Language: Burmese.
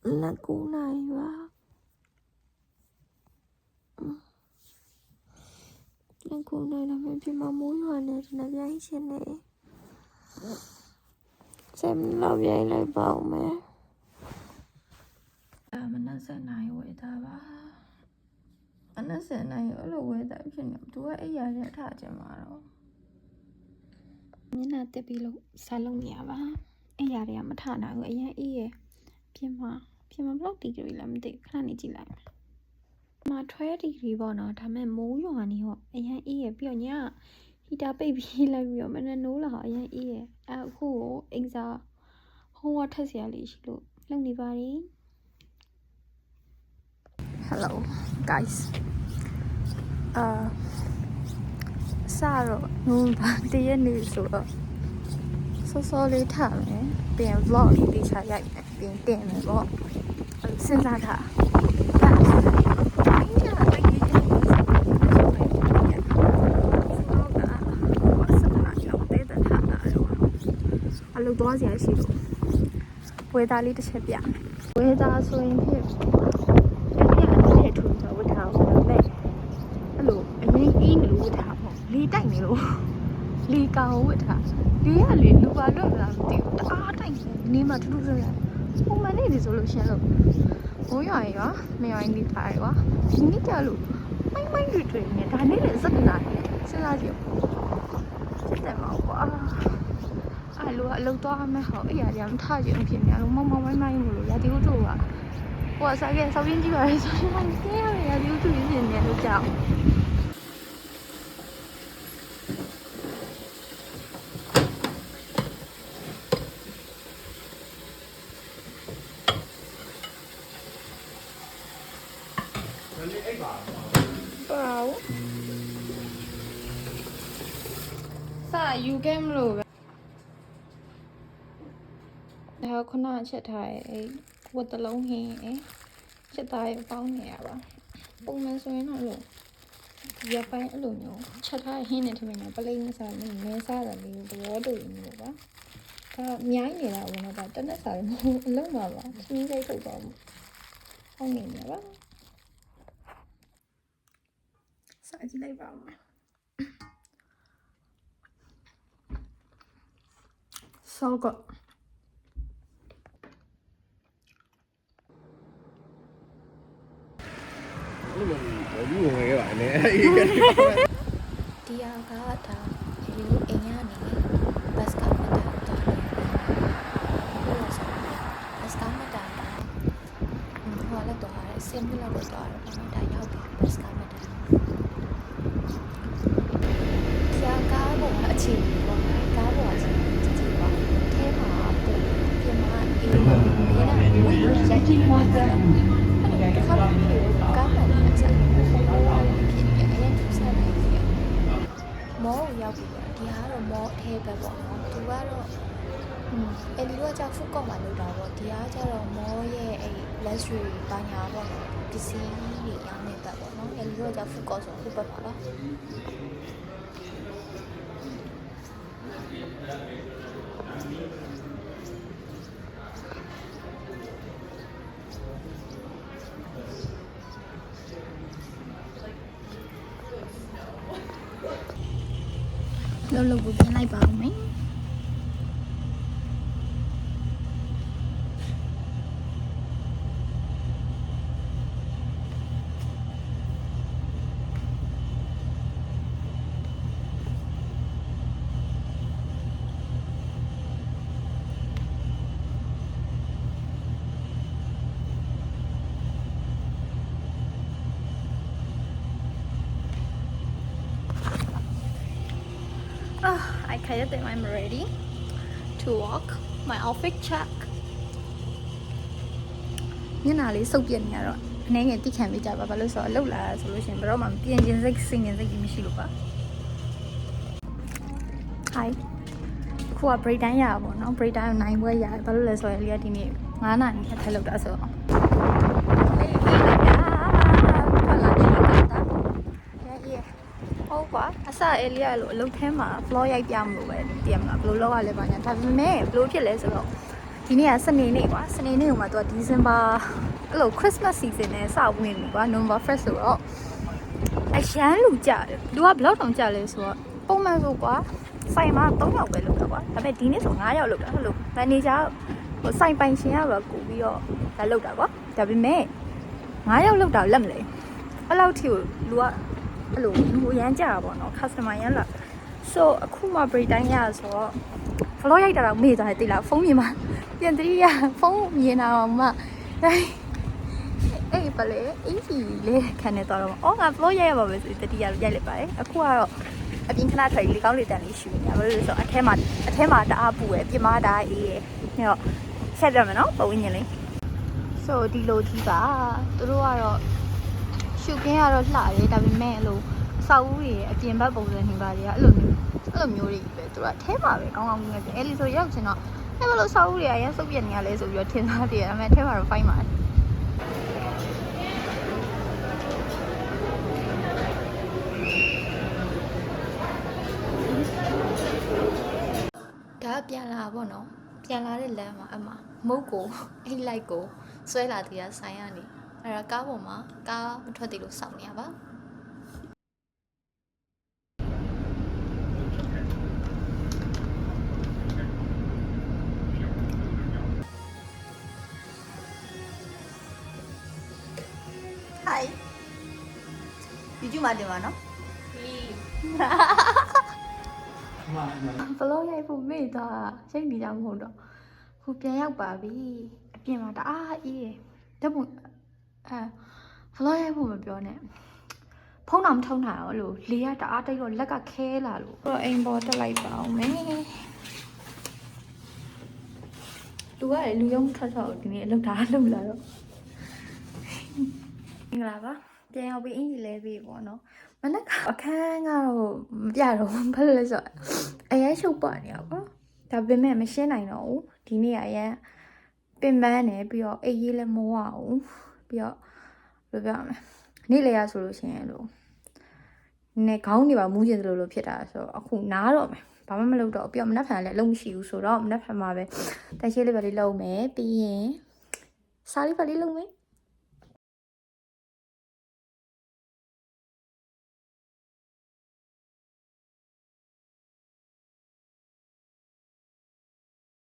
là cô này quá là cô này là mẹ phim mà muốn hồi này thì là giấy trên này xem là giấy lại vào mẹ mình đang xem này vậy ta ba anh đang xem này ở đâu vậy tại chuyện nhập túi ấy giờ để thả cho mà đâu như là tiếp bị lúc salon nhà ba ấy giờ để mà thả nào vậy nha ý phim mà blog degree làm gì khả năng chỉ lại mà thuê degree vào nó thằng em muốn rồi này họ ấy nha ý bây giờ nhá khi ta baby lại bây giờ mình nói là họ nha ý khu anh giờ không có thay gì lại chứ lúc đi vào đi hello guys sao rồi nôn bạn đi ăn đi rồi số lấy thả này tiền vlog đi trả dạy tiền này vlog xin ra thả lúc đó gì xí luôn quay ta đi tới xe biển quay ta xôi em biết cái anh này thường cho với thảo này alo anh ấy in luôn với thảo lý tay này luôn lý cao với thảo lý à lý lúc vào đó là tiểu ta tay này mà tôi đưa ra không mà này thì rồi luôn rồi ôi giời quá mày anh đi phải quá ní chả luôn mấy rồi này ta này là rất là sẽ ra gì chết tại máu quá lúc đó mẹ hỏi giờ làm thay chuyện phiền nhà lúc mong mấy một lúc ra thiếu trụ à của sao kia sau viên chỉ bảo sao chứ không kia ra thiếu trụ phiền nhà lúc chào wow sao you game rồiแล้วคนน่าจะถ่ายวัตถุลงเฮจะตายเป้าเนี่ยป่ะปุ่มมันสวยหน่อยลูกอย่าไปอลูกเนาะจะถ่ายเฮเนี่ยทำไมนะปะเล่นสายมันไม่ซ่าแบบนี้ตัวดูอย่างนี้ป่ะก็ย้ายเนี่ยแหละวันนั้นแต่นั่นสายมันเลิกมาป่ะทิ้งใจถูกป่ะห้องเนี่ยป่ะสายที่ไหนป่ะso good đúng rồi các bạn nè dia kata hiu enya ni pas kamu dah pas kamu dah wala to har sem la to har kamu dah yau pas kamu dah dia ka bo la chi bo ka bo chi chi bo the ma bo pia ma e ni na ya chi mo da ka ma ka ma ni saမောရောက်ပြီပေါ့ဒီဟာတော့မောအထဲပဲပေါ့နော်သူကတော့အဲ့ဒီတော့ကြောက်ဖုတ်ကောက်မှလောက်တာပေါ့ဒီဟာကျတော့မောရဲ့အဲ့ luxury ဘာညာပေါ့နော်ပစ္စည်းတွေရောင်းနေတာပေါ့နော်အဲ့ဒီတော့ကြောက်ဖုတ်ကောက်ဆိုခုပတ်ပါလားlâu vừa bên lại vào mấy I think I'm ready to walk my outfit check ညနာလေးစုပ်ပြနေရတော့အနေငယ်တိခံပေးကြပါဘာလို့ဆိုတော့လောက်လာဆိုလို့ရှိရင်ဘယ်တော့မှပြင်ကျင်စိတ်စင်ကျင်စိတ်ကြီးမရှိလို့ပါ Hi ခုက break time ရပါဘောနော် break time 9ပွဲရတယ်ဘာလို့လဲဆိုရင်လေဒီနေ့9နာရီခက်ထဲလောက်တာဆိုတော့ဟုတ်ပါအစအေလီယာလို့အလုပ်ထဲမှာ floor ရိုက်ပြမလို့ပဲတည်ရမလားဘယ်လိုလုပ်ရလဲပါညာဒါပေမဲ့ဘယ်လိုဖြစ်လဲဆိုတော့ ဒီနေ့ကစနေနေ့ကွာစနေနေ့မှာသူကဒီဇင်ဘာအဲ့လို Christmas season နဲ့စဝင်ပြီကွာ November 1st ဆိုတော့အရန်လူကြတယ်လူကဘယ်လောက်တောင်ကြလဲဆိုတော့ပုံမှန်ဆိုကွာဆိုင်မှာ3ယောက်ပဲလောက်တာကွာဒါပေမဲ့ဒီနေ့ဆို9ယောက်လောက်တာဟုတ်လို့မန်နေဂျာဟိုဆိုင်ပိုင်ရှင်ကတော့ကူပြီးတော့လာလောက်တာကွာဒါပေမဲ့9ယောက်လောက်တာလက်မလဲအဲ့လောက်ထိကိုလူကအဲ့လိုလူရမ်းကြတာပေါ့နော် customer ရမ်းလာ so အခုမှ break time ရဆိုတော့ vlog ရိုက်တာတော့မေ့သွားတယ်တိလားဖုန်းမြင်မှာပြန်တတိယဖုန်းမြင်တာတော့မှအေးပလေအင်းကြီးလေးခံနေတော့အော်ငါ vlog ရိုက်ရပါမယ်ဆိုတတိယရိုက်လိုက်ပါတယ်အခုကတော့အပြင်ခဏထွက်လေကောင်းလေတန်လေးရှူနေတာဘာလို့လဲဆိုတော့အထဲမှာတအားပူရယ်ပြင်မတအားအေးရယ်ညတော့ဆက်ရမယ်နော်ပုံဝင်ရင်လေး so ဒီလိုကြီးပါသူတို့ကတော့ရှူကင်းကတော့လှတယ်ဒါပေမဲ့အဲ့လိုစောက်ဦးတွေအပြင်ဘက်ပုံစံနေပါလေအဲ့လိုမျိုးတွေပဲသူကအထဲမှာပဲကောင်းကောင်းနေတယ်အဲ့ဒီဆိုရောက်ချင်တော့အဲ့လိုစောက်ဦးတွေကရဆုပ်ပြက်နေရလဲဆိုပြီးတော့ထင်သားတယ်ဒါပေမဲ့အထဲမှာတော့ fine ပါတယ်ဒါပြန်လာပေါ့နော်ပြန်လာတဲ့လမ်းမှာအမမုတ်ကိုအိတ်လိုက်ကိုဆွဲလာသေးတာဆိုင်ရနေအဲ့ဒါကားပေါ်မှာကားမထွက်သေးလို့စောင့်နေရပါHi YouTube မှာတင်ပါနော်ဘလော့ရိုက်ဖို့မေ့သွားစိတ်နေကြမဟုတ်တော့ခုပြန်ရောက်ပါပြီအပြင်မှာတအားအေးတယ်ဓာတ်ပုံဘလော့ရိုက်ဖို့မပြောနဲ့ဖုန်းတော့မထုံးနိုင်အောင်လို့လေကတအားတိတ်တော့လက်ကခဲလာလို့တော့အိမ်ပေါ်တက်လိုက်ပါအောင်မယ်သူကလေလူယုံထွက်ဒီနေ့အလုပ်သားလုပ်လာတော့မင်္ဂလာပါပြန်ရောက်ပြီးအင်ကြီးလဲပြီးပေါ့နော်မနက်အခန်းကတော့မပြတော့ဘာလို့လဲဆိုတော့အရင်ရှုပ်ပွားနေရပါဒါပေမဲ့မရှင်းနိုင်တော့ဘူးဒီနေ့ကအရင်ပင်ပန်းနေပြီးတော့အေးရေးလည်းမဝအောင်ပြီးတော့ဘယ်လိုပြောမလဲနေ့လေရဆိုလို့ရှိရင်လို့နည်းခေါင်းတွေပါမူးကျင်သလိုဖြစ်တာဆိုတော့အခုနားတော့မယ်ဘာမှမလုပ်တော့ပြီးတော့မနက်ဖြန်လည်းအလုပ်မရှိဘူးဆိုတော့မနက်ဖြန်မှာပဲတိုက်ရှင်းလေးပဲလေးလုပ်မယ်ပြီးရင်စားလေးပဲလေးလုပ်မယ်